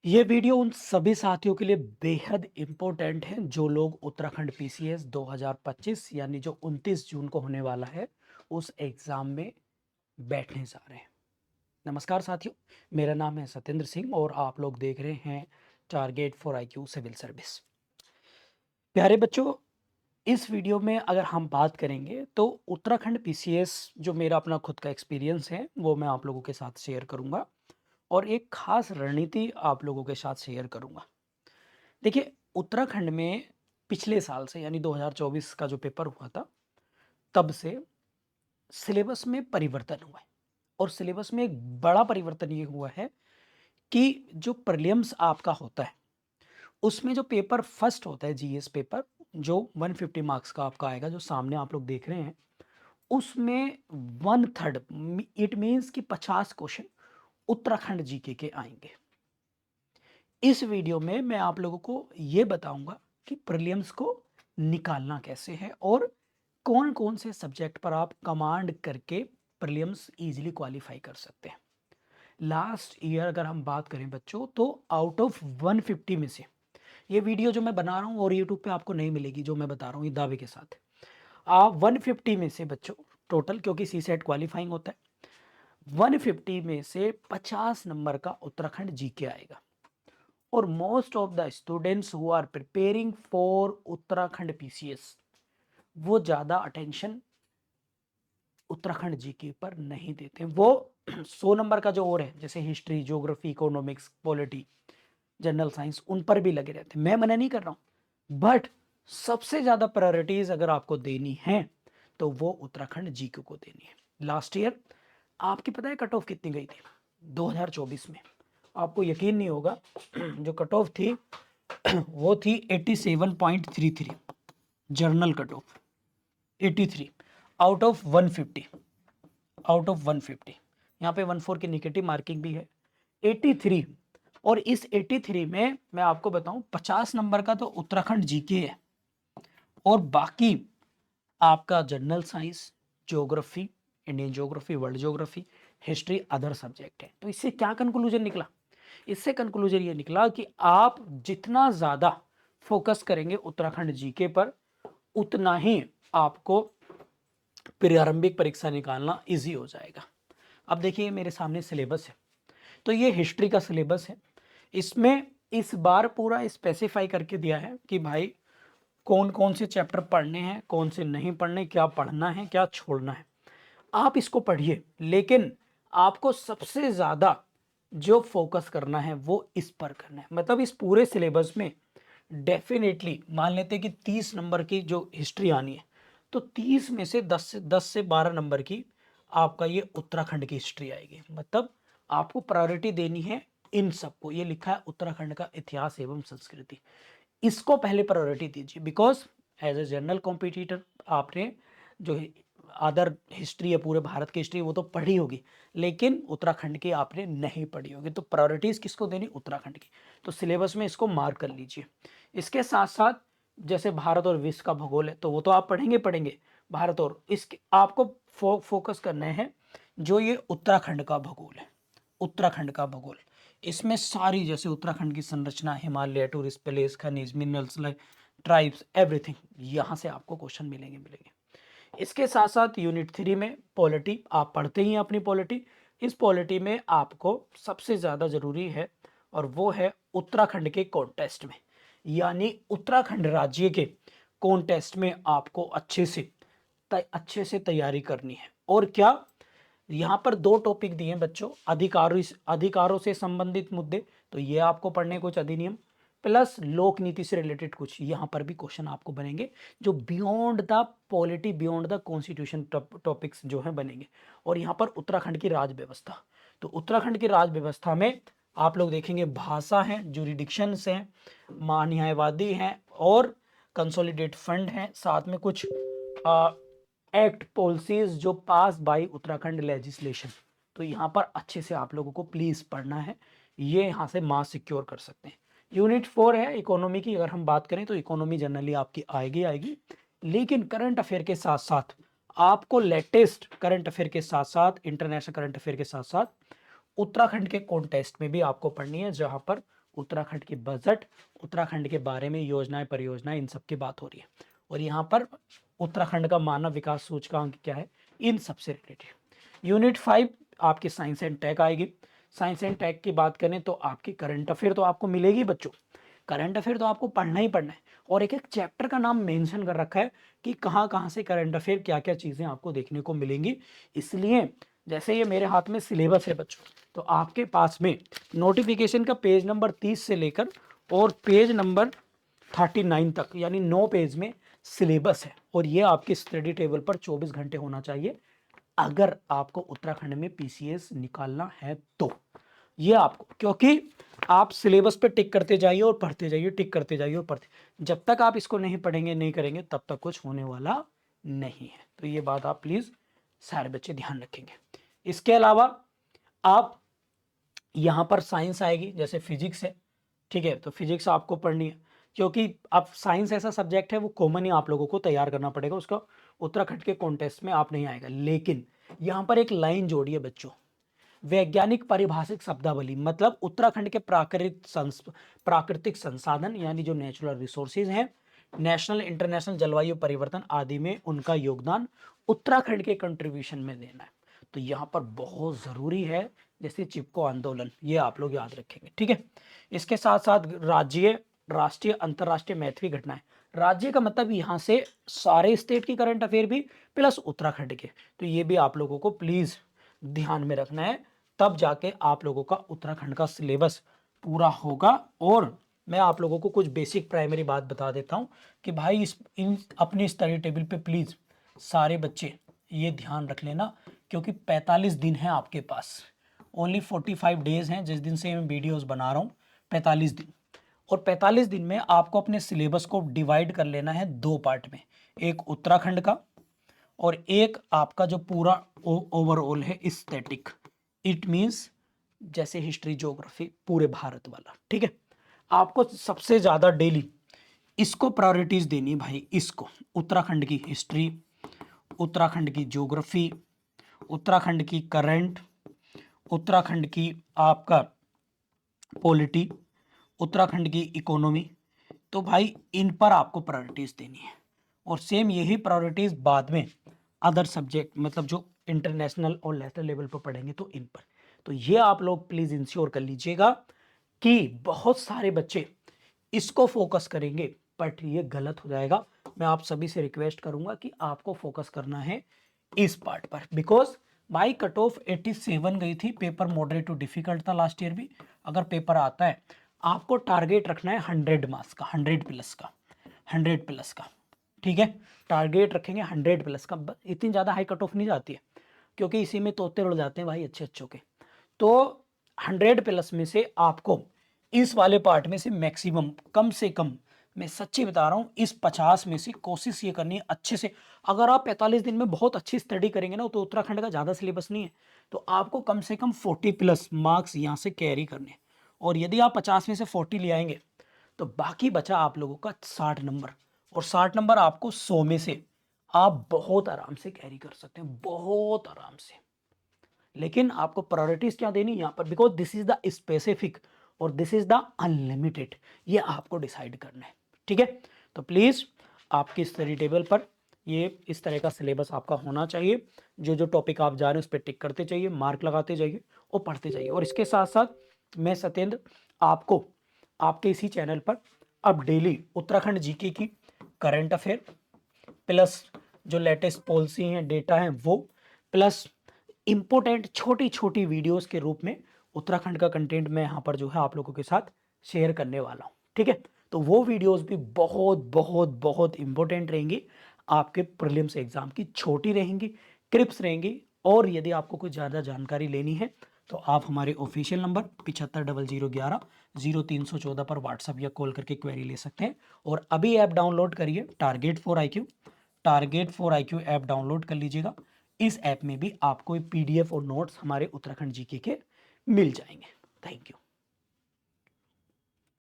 ये वीडियो उन सभी साथियों के लिए बेहद इम्पोर्टेंट है जो लोग उत्तराखंड पीसीएस 2025 यानी जो 29 जून को होने वाला है उस एग्ज़ाम में बैठने जा रहे हैं। नमस्कार साथियों, मेरा नाम है सत्येंद्र सिंह और आप लोग देख रहे हैं target for IQ civil service. प्यारे बच्चों, इस वीडियो में अगर हम बात करेंगे तो उत्तराखंड पीसीएस जो मेरा अपना खुद का एक्सपीरियंस है वो मैं आप लोगों के साथ शेयर करूंगा और एक खास रणनीति आप लोगों के साथ शेयर करूंगा। देखिए, उत्तराखंड में पिछले साल से यानी 2024 का जो पेपर हुआ था, तब से सिलेबस में परिवर्तन हुआ है और सिलेबस में एक बड़ा परिवर्तन ये हुआ है कि जो प्रीलिम्स आपका होता है, उसमें जो पेपर फर्स्ट होता है जीएस पेपर, जो 150 मार्क्स का आपका आएगा, जो सामने आप लोग देख रहे हैं, उसमें 1/3 इट मीन्स कि 50 क्वेश्चन उत्तराखंड जीके के आएंगे। इस वीडियो में मैं आप लोगों को ये बताऊंगा कि प्रीलिम्स को निकालना कैसे है और कौन कौन से सब्जेक्ट पर आप कमांड करके प्रीलिम्स इजीली क्वालिफाई कर सकते हैं। लास्ट ईयर अगर हम बात करें बच्चों, तो आउट ऑफ 150 में से, ये वीडियो जो मैं बना रहा हूँ और यूट्यूब पे आपको नहीं मिलेगी जो मैं बता रहा हूँ ये दावे के साथ, आप 150 में से बच्चों टोटल, क्योंकि सी सेट क्वालिफाइंग होता है, 150 में से 50 नंबर का उत्तराखंड जीके आएगा। और most of the students who are preparing for Uttarakhand PCS, वो ज़्यादा अटेंशन उत्तराखंड जीके पर नहीं देते। वो 100 नंबर का जो और है, जैसे history, geography, economics, polity, general science, उन पर भी लगे रहते हैं। मैं मना नहीं कर रहा हूँ, बट सबसे ज़्यादा प्रायोरिटीज अगर आपको देनी है तो वो उत्तराखंड जीके को देनी है। लास्ट ईयर आपकी पता है कट ऑफ कितनी गई थी 2024 में? आपको यकीन नहीं होगा, जो कट ऑफ थी वो थी 87.33, journal cut off 83 out of 150, out of 150। यहाँ पे 14 की निगेटिव मार्किंग भी है, 83। और इस 83 में मैं आपको बताऊं 50 नंबर का तो उत्तराखंड जीके है और बाकी आपका general science, geography, Indian geography, world geography, history, other subject है। तो इससे क्या कंक्लूजन निकला? इससे कंक्लूजन ये निकला कि आप जितना ज़्यादा फोकस करेंगे उत्तराखंड जीके पर, उतना ही आपको प्रारंभिक परीक्षा निकालना इजी हो जाएगा। अब देखिए मेरे सामने सिलेबस है, तो ये हिस्ट्री का सिलेबस है। इसमें इस बार पूरा स्पेसिफाई करके दिया है कि भाई कौन कौन से चैप्टर पढ़ने हैं, कौन से नहीं पढ़ने, क्या पढ़ना है, क्या छोड़ना है। आप इसको पढ़िए, लेकिन आपको सबसे ज़्यादा जो फोकस करना है वो इस पर करना है। मतलब इस पूरे सिलेबस में डेफिनेटली मान लेते हैं कि 30 नंबर की जो हिस्ट्री आनी है, तो 30 में से 10 से 12 नंबर की आपका ये उत्तराखंड की हिस्ट्री आएगी। मतलब आपको प्रायोरिटी देनी है इन सबको। ये लिखा है उत्तराखंड का इतिहास एवं संस्कृति, इसको पहले प्रायोरिटी दीजिए। Because as a general competitor आपने जो अदर हिस्ट्री है, पूरे भारत की हिस्ट्री, वो तो पढ़ी होगी, लेकिन उत्तराखंड की आपने नहीं पढ़ी होगी। तो प्रायोरिटीज़ किसको देनी? उत्तराखंड की। तो सिलेबस में इसको मार्क कर लीजिए। इसके साथ साथ जैसे भारत और विश्व का भूगोल है, तो वो तो आप पढ़ेंगे पढ़ेंगे भारत, और इसके आपको फोकस करना है जो ये उत्तराखंड का भूगोल है। उत्तराखंड का भूगोल, इसमें सारी जैसे उत्तराखंड की संरचना, हिमालय, टूरिस्ट प्लेस, खनिज, मिनरल्स, ट्राइब्स, एवरीथिंग, यहाँ से आपको क्वेश्चन मिलेंगे। इसके साथ साथ यूनिट 3 में पॉलिटी आप पढ़ते ही हैं अपनी पॉलिटी। इस पॉलिटी में आपको सबसे ज़्यादा ज़रूरी है और वो है उत्तराखंड के कॉन्टेस्ट में, यानी उत्तराखंड राज्य के कॉन्टेस्ट में आपको अच्छे से तैयारी करनी है। और क्या, यहाँ पर दो टॉपिक दिए हैं बच्चों, अधिकारों से संबंधित मुद्दे, तो ये आपको पढ़ने, कुछ अधिनियम, प्लस लोक नीति से रिलेटेड कुछ यहाँ पर भी क्वेश्चन आपको बनेंगे, जो beyond the polity, beyond the constitution topics जो हैं बनेंगे। और यहाँ पर उत्तराखंड की राज व्यवस्था, तो उत्तराखंड की राज व्यवस्था में आप लोग देखेंगे भाषा है, जुरिडिक्शंस हैं, महान्यायवादी हैं और कंसोलिडेट फंड हैं, साथ में कुछ एक्ट पॉलिसीज जो पास बाय उत्तराखंड लेजिस्लेशन। तो यहाँ पर अच्छे से आप लोगों को प्लीज पढ़ना है, ये यहाँ से मार्क्स सिक्योर कर सकते हैं। यूनिट 4 है इकोनॉमी की, अगर हम बात करें तो इकोनॉमी जनरली आपकी आएगी, लेकिन करंट अफेयर के साथ साथ आपको लेटेस्ट करंट अफेयर के साथ साथ, इंटरनेशनल करंट अफेयर के साथ साथ उत्तराखंड के कॉन्टेस्ट में भी आपको पढ़नी है, जहां पर उत्तराखंड के बजट, उत्तराखंड के बारे में योजनाएं, परियोजनाएं, इन सब की बात हो रही है। और यहाँ पर उत्तराखंड का मानव विकास सूचकांक क्या है, इन सबसे रिलेटेड। यूनिट 5 आपकी साइंस एंड टेक आएगी। साइंस एंड टेक की बात करें तो आपकी करंट अफेयर तो आपको मिलेगी बच्चों, करंट अफेयर तो आपको पढ़ना ही पढ़ना है, और एक एक चैप्टर का नाम मेंशन कर रखा है कि कहाँ कहाँ से करंट अफेयर, क्या क्या चीज़ें आपको देखने को मिलेंगी। इसलिए जैसे ये मेरे हाथ में सिलेबस है बच्चों, तो आपके पास में नोटिफिकेशन का पेज नंबर 30 से लेकर और पेज नंबर 39 तक, यानी 9 पेज में सिलेबस है। और ये आपके स्टडी टेबल पर 24 घंटे होना चाहिए अगर आपको उत्तराखंड में पीसीएस निकालना है तो। ये आपको, क्योंकि आप सिलेबस पे टिक करते जाइए और पढ़ते जाइए, टिक करते जाइए और पढ़ते, जब तक आप इसको नहीं पढ़ेंगे, नहीं करेंगे, तब तक कुछ होने वाला नहीं है। तो ये बात आप प्लीज सारे बच्चे ध्यान रखेंगे। इसके अलावा आप यहाँ पर साइंस आएगी, जैसे फिजिक्स है, ठीक है, तो फिजिक्स आपको पढ़नी है, क्योंकि अब साइंस ऐसा सब्जेक्ट है वो कॉमन ही आप लोगों को तैयार करना पड़ेगा, उसका उत्तराखंड के कॉन्टेस्ट में आप नहीं आएगा। लेकिन यहाँ पर एक लाइन जोड़ी है बच्चों, वैज्ञानिक पारिभाषिक शब्दावली, मतलब उत्तराखंड के प्राकृतिक संसाधन, यानी जो नेचुरल रिसोर्सेज हैं, नेशनल इंटरनेशनल जलवायु परिवर्तन आदि में उनका योगदान उत्तराखंड के कंट्रीब्यूशन में देना है। तो यहाँ पर बहुत ज़रूरी है, जैसे चिपको आंदोलन, ये आप लोग याद रखेंगे, ठीक है। इसके साथ साथ राज्य, राष्ट्रीय, अंतर्राष्ट्रीय मैत्री घटनाएं। राज्य का मतलब यहाँ से सारे स्टेट की करंट अफेयर भी प्लस उत्तराखंड के, तो ये भी आप लोगों को प्लीज ध्यान में रखना है, तब जाके आप लोगों का उत्तराखंड का सिलेबस पूरा होगा। और मैं आप लोगों को कुछ बेसिक प्राइमरी बात बता देता हूँ कि भाई इन अपनी स्टडी टेबल पे प्लीज सारे बच्चे ये ध्यान रख लेना, क्योंकि 45 दिन है आपके पास, ओनली 45 डेज हैं जिस दिन से मैं वीडियोस बना रहा हूँ, 45 दिन। और 45 दिन में आपको अपने सिलेबस को डिवाइड कर लेना है 2 पार्ट में, एक उत्तराखंड का और एक आपका जो पूरा ओवरऑल है स्टैटिक, इट मींस जैसे हिस्ट्री, ज्योग्राफी, पूरे भारत वाला, ठीक है। आपको सबसे ज्यादा डेली इसको प्रायोरिटीज देनी भाई, इसको, उत्तराखंड की हिस्ट्री, उत्तराखंड की ज्योग्राफी, उत्तराखंड की करंट, उत्तराखंड की आपका पॉलिटी, उत्तराखंड की इकोनॉमी, तो भाई इन पर आपको प्रायोरिटीज देनी है। और सेम यही प्रायोरिटीज बाद में अदर सब्जेक्ट, मतलब जो इंटरनेशनल और नेशनल लेवल पर पढ़ेंगे तो इन पर। तो ये आप लोग प्लीज इंश्योर कर लीजिएगा कि बहुत सारे बच्चे इसको फोकस करेंगे, बट ये गलत हो जाएगा। मैं आप सभी से रिक्वेस्ट करूंगा कि आपको फोकस करना है इस पार्ट पर, बिकॉज माई कट ऑफ 87 गई थी, पेपर मॉडरेट टू डिफिकल्ट था लास्ट ईयर भी। अगर पेपर आता है, आपको टारगेट रखना है 100 मार्क्स का, 100 प्लस का, 100 प्लस का, ठीक है। टारगेट रखेंगे 100 प्लस का, इतनी ज़्यादा हाई कट ऑफ नहीं जाती है, क्योंकि इसी में तोते उड़ जाते हैं भाई अच्छे अच्छों के। तो 100 प्लस में से आपको इस वाले पार्ट में से मैक्सिमम, कम से कम, मैं सच्ची बता रहा हूँ, इस 50 में से कोशिश ये करनी है अच्छे से। अगर आप 45 दिन में बहुत अच्छी स्टडी करेंगे ना, तो उत्तराखंड का ज़्यादा सिलेबस नहीं है, तो आपको कम से कम 40 प्लस मार्क्स यहाँ से कैरी करने। और यदि आप 50 में से 40 ले आएंगे, तो बाकी बचा आप लोगों का 60 नंबर, और 60 नंबर आपको 100 में से आप बहुत आराम से कैरी कर सकते हैं, बहुत आराम से। लेकिन आपको प्रायोरिटीज क्या देनी यहाँ पर, because this is the specific और दिस इज द अनलिमिटेड, ये आपको डिसाइड करना है, ठीक है। तो प्लीज आपकी स्टडी टेबल पर ये इस तरह का सिलेबस आपका होना चाहिए, जो जो टॉपिक आप जा रहे हैं उस पर टिक करते जाइए, मार्क लगाते जाइए और पढ़ते जाइए। और इसके साथ साथ मैं सत्येंद्र आपको आपके इसी चैनल पर अब डेली उत्तराखंड जीके की करंट अफेयर प्लस जो लेटेस्ट पॉलिसी हैं, डेटा हैं वो, प्लस इंपोर्टेंट छोटी छोटी वीडियोस के रूप में उत्तराखंड का कंटेंट मैं यहाँ पर जो है आप लोगों के साथ शेयर करने वाला हूँ, ठीक है। तो वो वीडियोस भी बहुत बहुत बहुत इंपॉर्टेंट रहेंगी, आपके प्रीलिम्स एग्जाम की छोटी रहेंगी, क्रिप्स रहेंगी। और यदि आपको कुछ ज़्यादा जानकारी लेनी है तो आप हमारे ऑफिशियल नंबर 7500110314 पर व्हाट्सअप या कॉल करके क्वेरी ले सकते हैं। और अभी ऐप डाउनलोड करिए, target for IQ app download कर लीजिएगा। इस ऐप में भी आपको पीडीएफ और नोट्स हमारे उत्तराखंड जीके के मिल जाएंगे। Thank you.